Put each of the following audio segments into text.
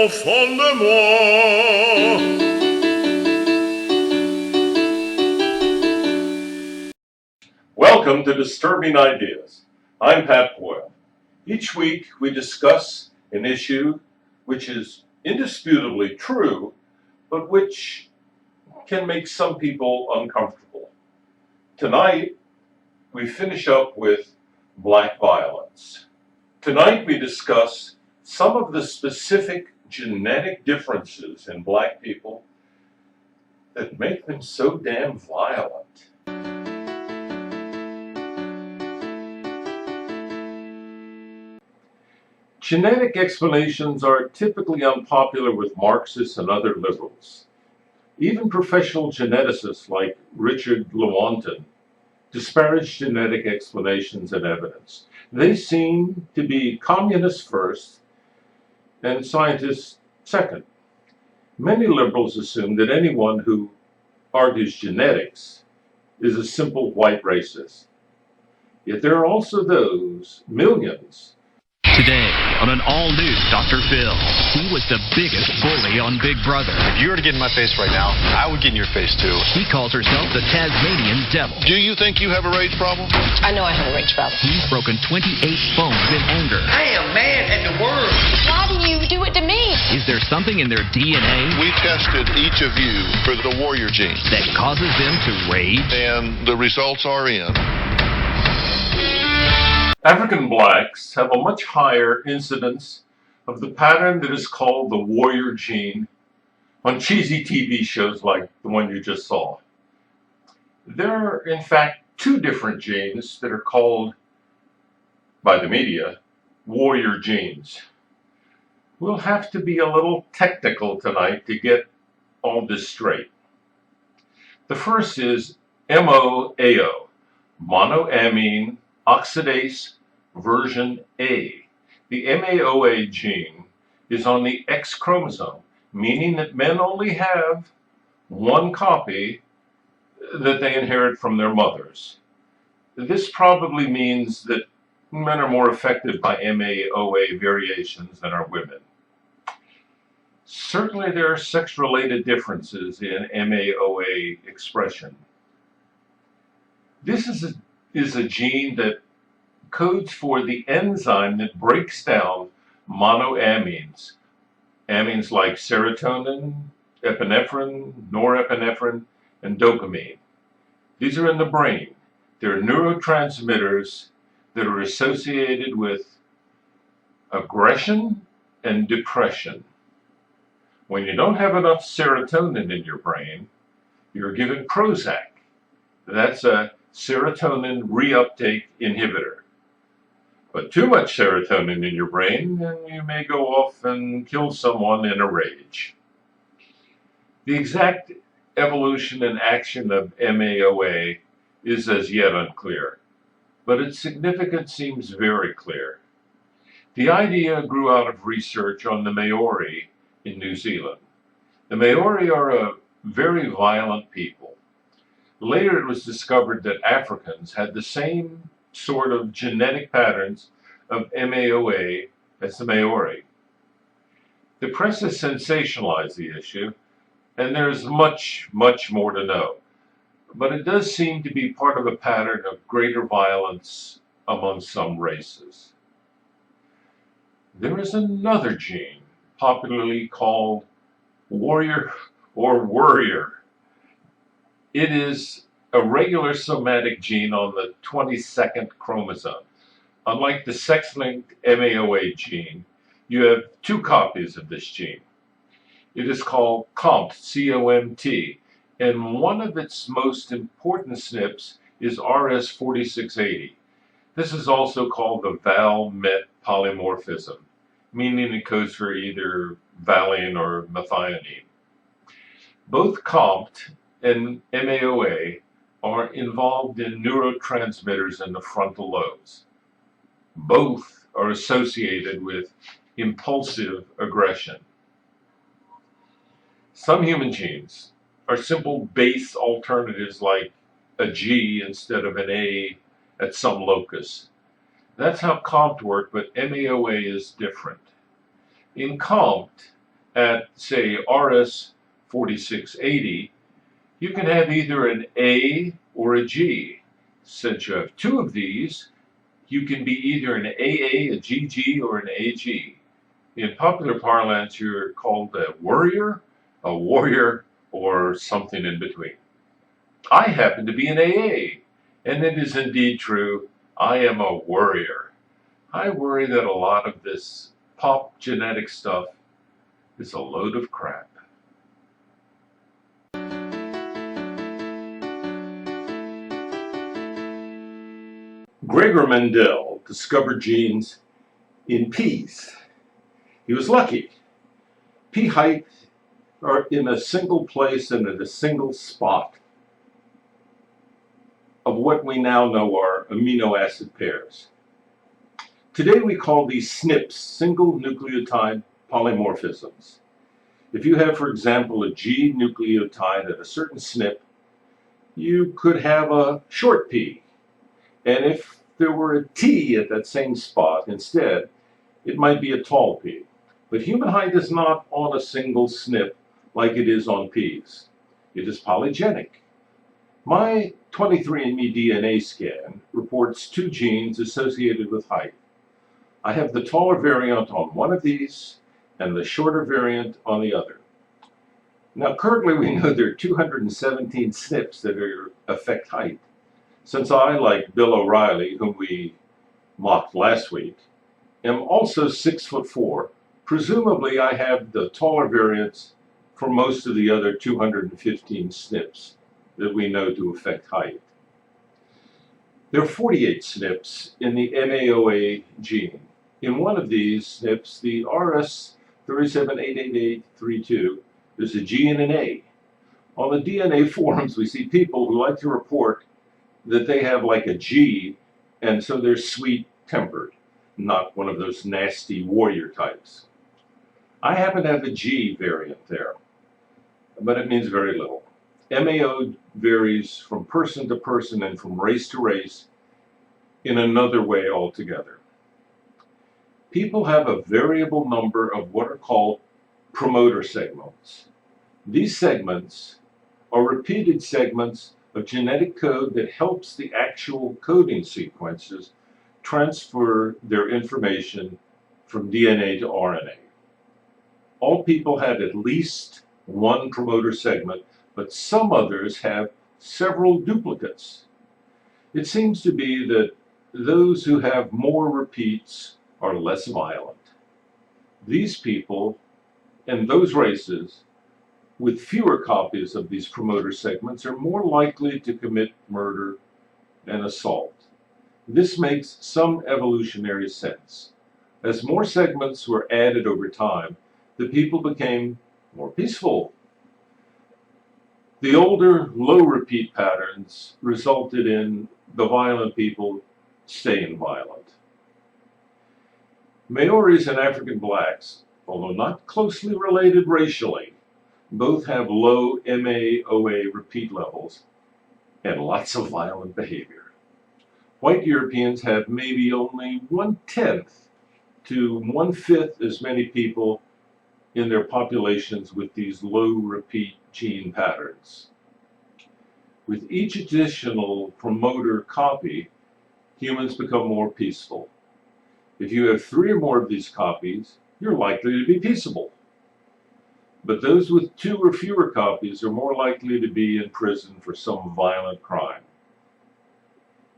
folles-moi. Welcome to Disturbing Ideas. I'm Pat Boyle. Each week we discuss an issue which is indisputably true, but which can make some people uncomfortable. Tonight we finish up with black violence. Tonight we discuss some of the specific genetic differences in black people that make them so damn violent. Genetic explanations are typically unpopular with Marxists and other liberals. Even professional geneticists like Richard Lewontin disparage genetic explanations and evidence. They seem to be communists first and scientists second. Many liberals assume that anyone who argues genetics is a simple white racist. Yet there are also those, millions. Today, on an all-new Dr. Phil, he was the biggest bully on Big Brother. If you were to get in my face right now, I would get in your face too. He calls herself the Tasmanian Devil. Do you think you have a rage problem? I know I have a rage problem. He's broken 28 phones in anger. I am mad at the world. Why do you do it to me? Is there something in their DNA We tested each of you for the warrior gene, that causes them to rage? and the results are in. African blacks have a much higher incidence of the pattern that is called the warrior gene on cheesy TV shows like the one you just saw. There are, in fact, two different genes that are called, by the media, warrior genes. We'll have to be a little technical tonight to get all this straight. The first is MAOA, monoamine oxidase version A. The MAOA gene is on the X chromosome, meaning that men only have one copy that they inherit from their mothers. This probably means that men are more affected by MAOA variations than are women. Certainly there are sex-related differences in MAOA expression. This is a gene that codes for the enzyme that breaks down monoamines, amines like serotonin, epinephrine, norepinephrine, and dopamine. These are in the brain. They're neurotransmitters that are associated with aggression and depression. When you don't have enough serotonin in your brain, you're given Prozac. That's a serotonin reuptake inhibitor. But too much serotonin in your brain, and you may go off and kill someone in a rage. The exact evolution and action of MAOA is as yet unclear, but its significance seems very clear. The idea grew out of research on the Maori in New Zealand. The Maori are a very violent people. Later it was discovered that Africans had the same sort of genetic patterns of MAOA as the Maori. The press has sensationalized the issue, and there's much, much more to know. But it does seem to be part of a pattern of greater violence among some races. There is another gene, popularly called warrior or worrier. It is a regular somatic gene on the 22nd chromosome. Unlike the sex-linked MAOA gene, you have two copies of this gene. It is called COMT, C-O-M-T, and one of its most important SNPs is RS4680. This is also called the Val-Met polymorphism, meaning it codes for either valine or methionine. Both COMT and MAOA are involved in neurotransmitters in the frontal lobes. Both are associated with impulsive aggression. Some human genes are simple base alternatives like a G instead of an A at some locus. That's how COMT worked, but MAOA is different. In COMT, at, say, RS 4680, you can have either an A or a G. Since you have two of these, you can be either an AA, a GG, or an AG. In popular parlance, you're called a warrior, or something in between. I happen to be an AA, and it is indeed true, I am a worrier. I worry that a lot of this pop genetic stuff is a load of crap. Gregor Mendel discovered genes in peas. He was lucky. Pea height are in a single place and at a single spot of what we now know are amino acid pairs. Today we call these SNPs, single nucleotide polymorphisms. If you have, for example, a G nucleotide at a certain SNP, you could have a short p. And if there were a T at that same spot instead, it might be a tall p. But human height is not on a single SNP like it is on Ps. It is polygenic. My 23andMe DNA scan reports two genes associated with height. I have the taller variant on one of these and the shorter variant on the other. Now, currently we know there are 217 SNPs that affect height. Since I, like Bill O'Reilly, whom we mocked last week, am also 6'4", presumably I have the taller variants for most of the other 215 SNPs that we know to affect height. There are 48 SNPs in the MAOA gene. In one of these SNPs, the RS3788832, there's a G and an A. On the DNA forums, we see people who like to report that they have like a G, and so they're sweet-tempered, not one of those nasty warrior types. I happen to have a G variant there, but it means very little. MAO varies from person to person and from race to race in another way altogether. People have a variable number of what are called promoter segments. These segments are repeated segments of genetic code that helps the actual coding sequences transfer their information from DNA to RNA. All people have at least one promoter segment, but some others have several duplicates. It seems to be that those who have more repeats are less violent. These people and those races with fewer copies of these promoter segments are more likely to commit murder and assault. This makes some evolutionary sense. As more segments were added over time, the people became more peaceful. The older, low repeat patterns resulted in the violent people staying violent. Maoris and African blacks, although not closely related racially, both have low MAOA repeat levels and lots of violent behavior. White Europeans have maybe only 1/10 to 1/5 as many people in their populations with these low repeat gene patterns. With each additional promoter copy, humans become more peaceful. If you have 3 or more of these copies, you're likely to be peaceable. But those with 2 or fewer copies are more likely to be in prison for some violent crime.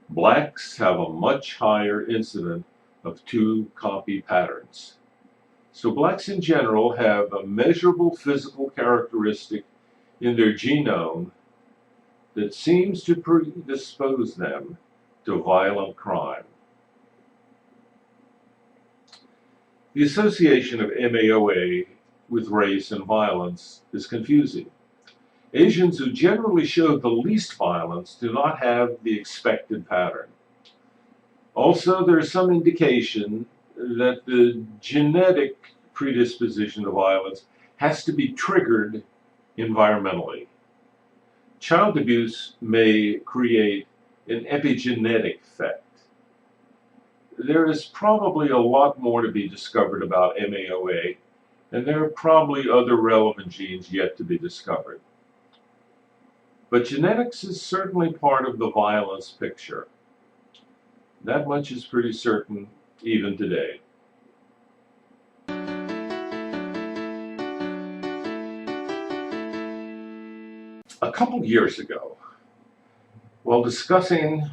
Blacks have a much higher incidence of 2-copy patterns. So blacks in general have a measurable physical characteristic in their genome that seems to predispose them to violent crime. The association of MAOA with race and violence is confusing. Asians who generally show the least violence do not have the expected pattern. Also, there is some indication that the genetic predisposition to violence has to be triggered environmentally. Child abuse may create an epigenetic effect. There is probably a lot more to be discovered about MAOA, and there are probably other relevant genes yet to be discovered. But genetics is certainly part of the violence picture. That much is pretty certain even today. A couple years ago, while discussing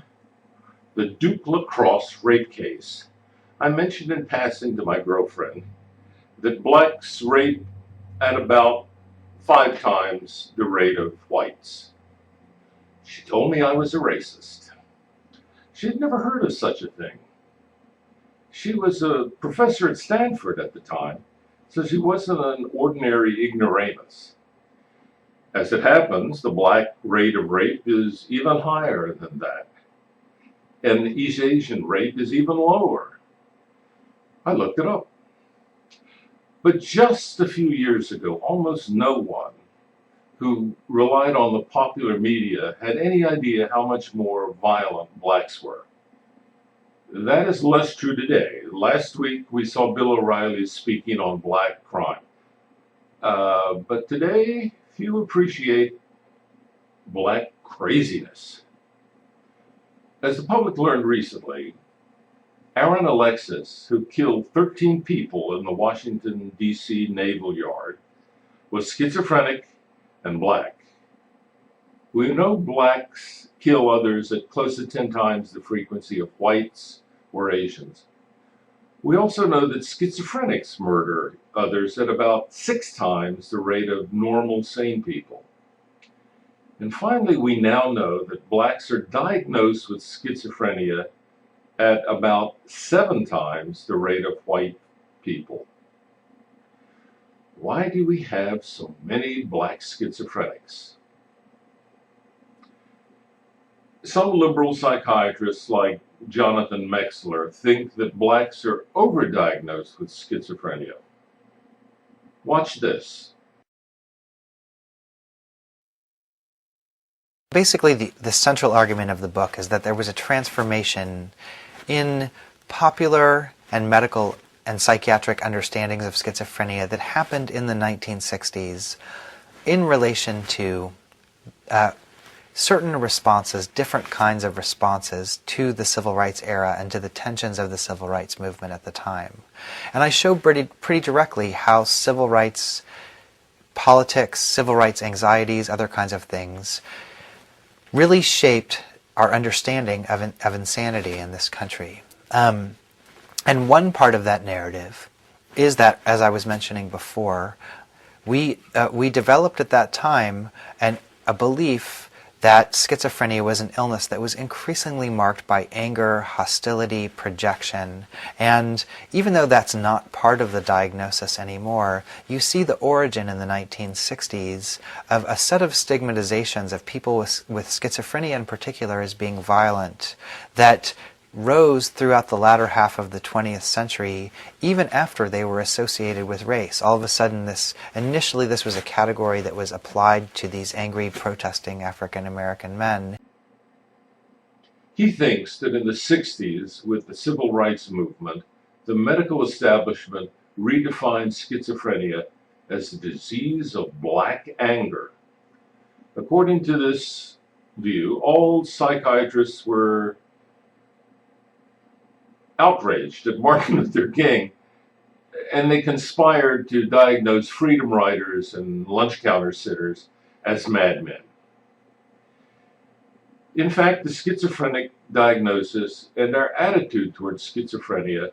the Duke Lacrosse rape case, I mentioned in passing to my girlfriend that blacks rape at about 5 times the rate of whites. She told me I was a racist. She had never heard of such a thing. She was a professor at Stanford at the time, so she wasn't an ordinary ignoramus. As it happens, the black rate of rape is even higher than that, and the East Asian rate is even lower. I looked it up. But just a few years ago, almost no one who relied on the popular media had any idea how much more violent blacks were. That is less true today. Last week we saw Bill O'Reilly speaking on black crime. But today, few appreciate black craziness. As the public learned recently, Aaron Alexis, who killed 13 people in the Washington, D.C. Naval Yard, was schizophrenic and black. We know blacks kill others at close to 10 times the frequency of whites or Asians. We also know that schizophrenics murder others at about 6 times the rate of normal, sane people. And finally, we now know that blacks are diagnosed with schizophrenia at about 7 times the rate of white people. Why do we have so many black schizophrenics? Some liberal psychiatrists like Jonathan Mexler think that blacks are overdiagnosed with schizophrenia. Watch this. Basically, the central argument of the book is that there was a transformation in popular and medical and psychiatric understandings of schizophrenia that happened in the 1960s in relation to certain responses, different kinds of responses to the civil rights era and to the tensions of the civil rights movement at the time. And I show pretty directly how civil rights politics, civil rights anxieties, other kinds of things really shaped our understanding of insanity in this country. And one part of that narrative is that, as I was mentioning before, we developed at that time a belief that schizophrenia was an illness that was increasingly marked by anger, hostility, projection. And even though that's not part of the diagnosis anymore, you see the origin in the 1960s of a set of stigmatizations of people with schizophrenia in particular as being violent that rose throughout the latter half of the 20th century, even after they were associated with race. All of a sudden, initially this was a category that was applied to these angry, protesting African American men. He thinks that in the 60s, with the civil rights movement, the medical establishment redefined schizophrenia as a disease of black anger. According to this view, all psychiatrists were outraged at Martin Luther King, and they conspired to diagnose freedom riders and lunch counter sitters as madmen. In fact, the schizophrenic diagnosis and our attitude towards schizophrenia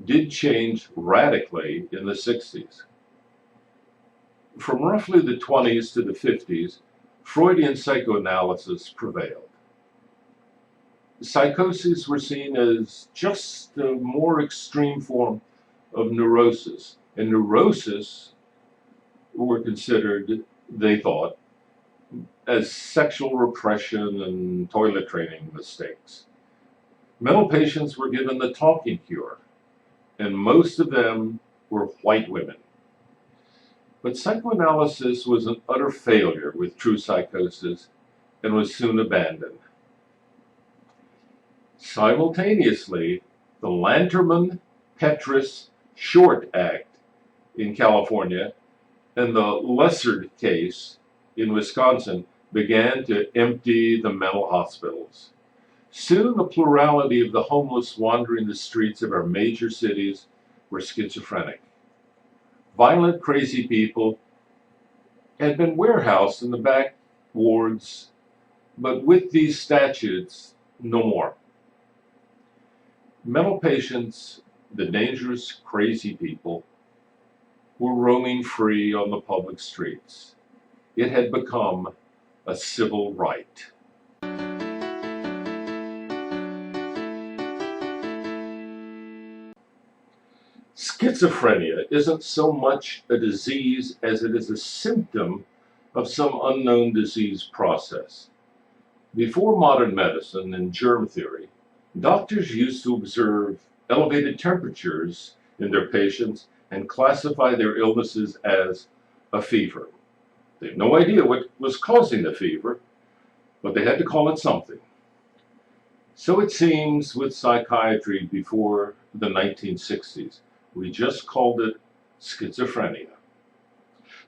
did change radically in the 60s. From roughly the 20s to the 50s, Freudian psychoanalysis prevailed. Psychoses were seen as just a more extreme form of neurosis, and neurosis were considered, they thought, as sexual repression and toilet training mistakes. Mental patients were given the talking cure, and most of them were white women. But psychoanalysis was an utter failure with true psychosis and was soon abandoned. Simultaneously, the Lanterman-Petrus Short Act in California and the lesser case in Wisconsin began to empty the mental hospitals. Soon the plurality of the homeless wandering the streets of our major cities were schizophrenic. Violent, crazy people had been warehoused in the back wards, but with these statutes, no more. Mental patients, the dangerous, crazy people, were roaming free on the public streets. It had become a civil right. Schizophrenia isn't so much a disease as it is a symptom of some unknown disease process. Before modern medicine and germ theory, doctors used to observe elevated temperatures in their patients and classify their illnesses as a fever. They had no idea what was causing the fever, but they had to call it something. So it seems with psychiatry before the 1960s. We just called it schizophrenia.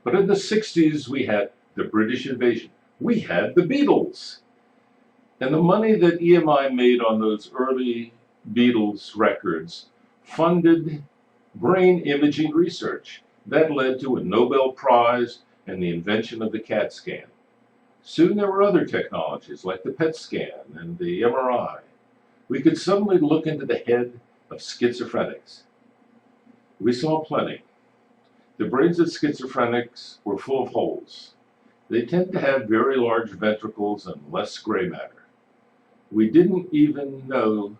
But in the 60s, we had the British invasion. We had the Beatles. And the money that EMI made on those early Beatles records funded brain imaging research. That led to a Nobel Prize and the invention of the CAT scan. Soon there were other technologies like the PET scan and the MRI. We could suddenly look into the head of schizophrenics. We saw plenty. The brains of schizophrenics were full of holes. They tend to have very large ventricles and less gray matter. We didn't even know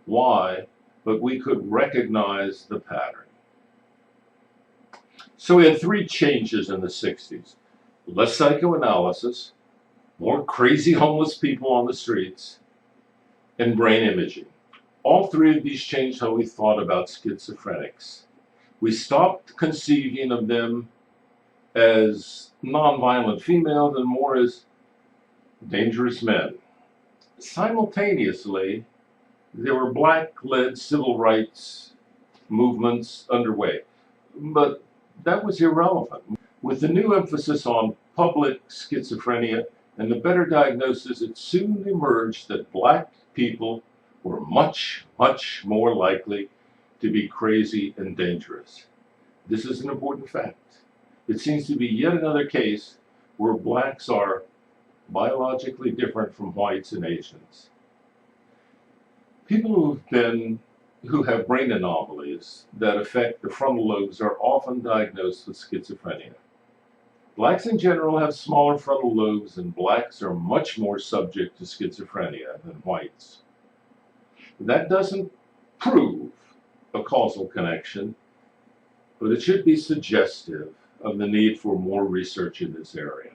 why, but we could recognize the pattern. So we had three changes in the 60s. Less psychoanalysis, more crazy homeless people on the streets, and brain imaging. All three of these changed how we thought about schizophrenics. We stopped conceiving of them as nonviolent females and more as dangerous men. Simultaneously, there were Black-led civil rights movements underway, but that was irrelevant. With the new emphasis on public schizophrenia and the better diagnosis, it soon emerged that Black people were much, much more likely to be crazy and dangerous. This is an important fact. It seems to be yet another case where Blacks are biologically different from whites and Asians. People who have brain anomalies that affect the frontal lobes are often diagnosed with schizophrenia. Blacks in general have smaller frontal lobes, and Blacks are much more subject to schizophrenia than whites. That doesn't prove a causal connection, but it should be suggestive of the need for more research in this area.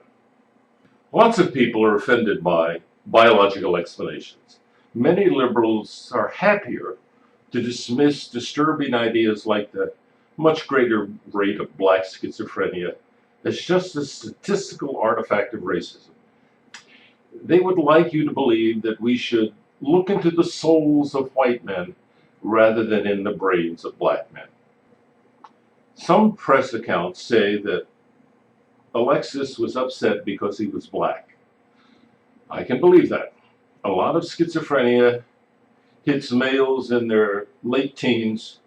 Lots of people are offended by biological explanations. Many liberals are happier to dismiss disturbing ideas like the much greater rate of Black schizophrenia as just a statistical artifact of racism. They would like you to believe that we should look into the souls of white men rather than in the brains of Black men. Some press accounts say that Alexis was upset because he was Black. I can believe that. A lot of schizophrenia hits males in their late teens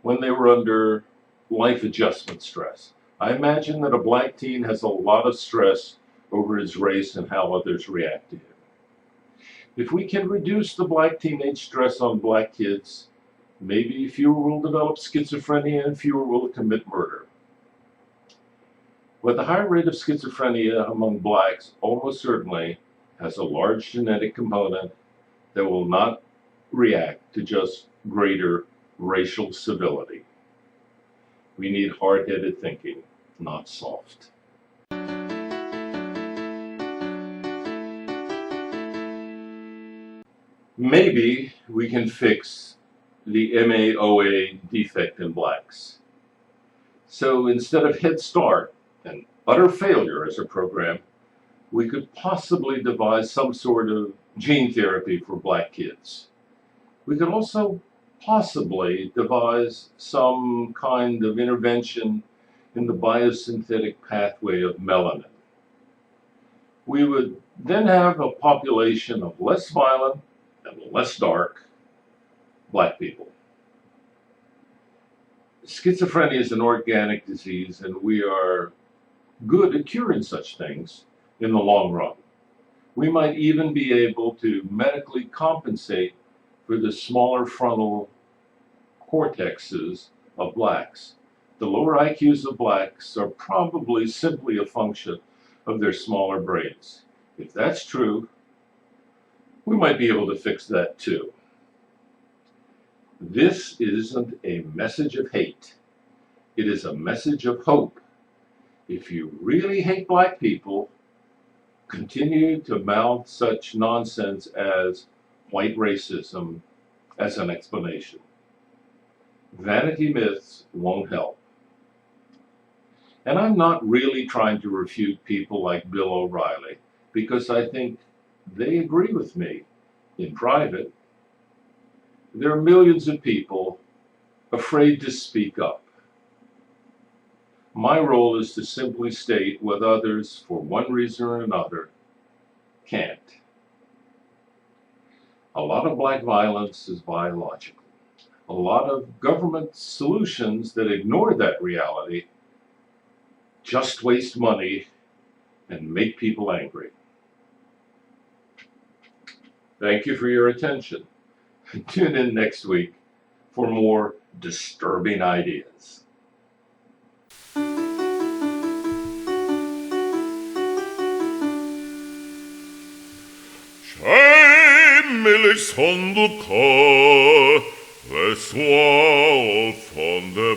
when they were under life adjustment stress. I imagine that a Black teen has a lot of stress over his race and how others react to him. If we can reduce the Black teenage stress on Black kids, maybe fewer will develop schizophrenia and fewer will commit murder. But the high rate of schizophrenia among Blacks almost certainly has a large genetic component that will not react to just greater racial civility. We need hard-headed thinking, not soft. Maybe we can fix the MAOA defect in Blacks. So instead of Head Start and utter failure as a program, we could possibly devise some sort of gene therapy for Black kids. We could also possibly devise some kind of intervention in the biosynthetic pathway of melanin. We would then have a population of less violent and less dark black people. Schizophrenia is an organic disease, and we are good at curing such things in the long run. We might even be able to medically compensate for the smaller frontal cortexes of blacks. The lower IQs of blacks are probably simply a function of their smaller brains. If that's true, we might be able to fix that too. This isn't a message of hate. It is a message of hope. If you really hate black people, continue to mouth such nonsense as white racism as an explanation. Vanity myths won't help. And I'm not really trying to refute people like Bill O'Reilly, because I think they agree with me in private. There are millions of people afraid to speak up. My role is to simply state what others, for one reason or another, can't. A lot of black violence is biological. A lot of government solutions that ignore that reality just waste money and make people angry. Thank you for your attention. Tune in next week for more disturbing ideas. Scheinmilch von du Kar, es war von der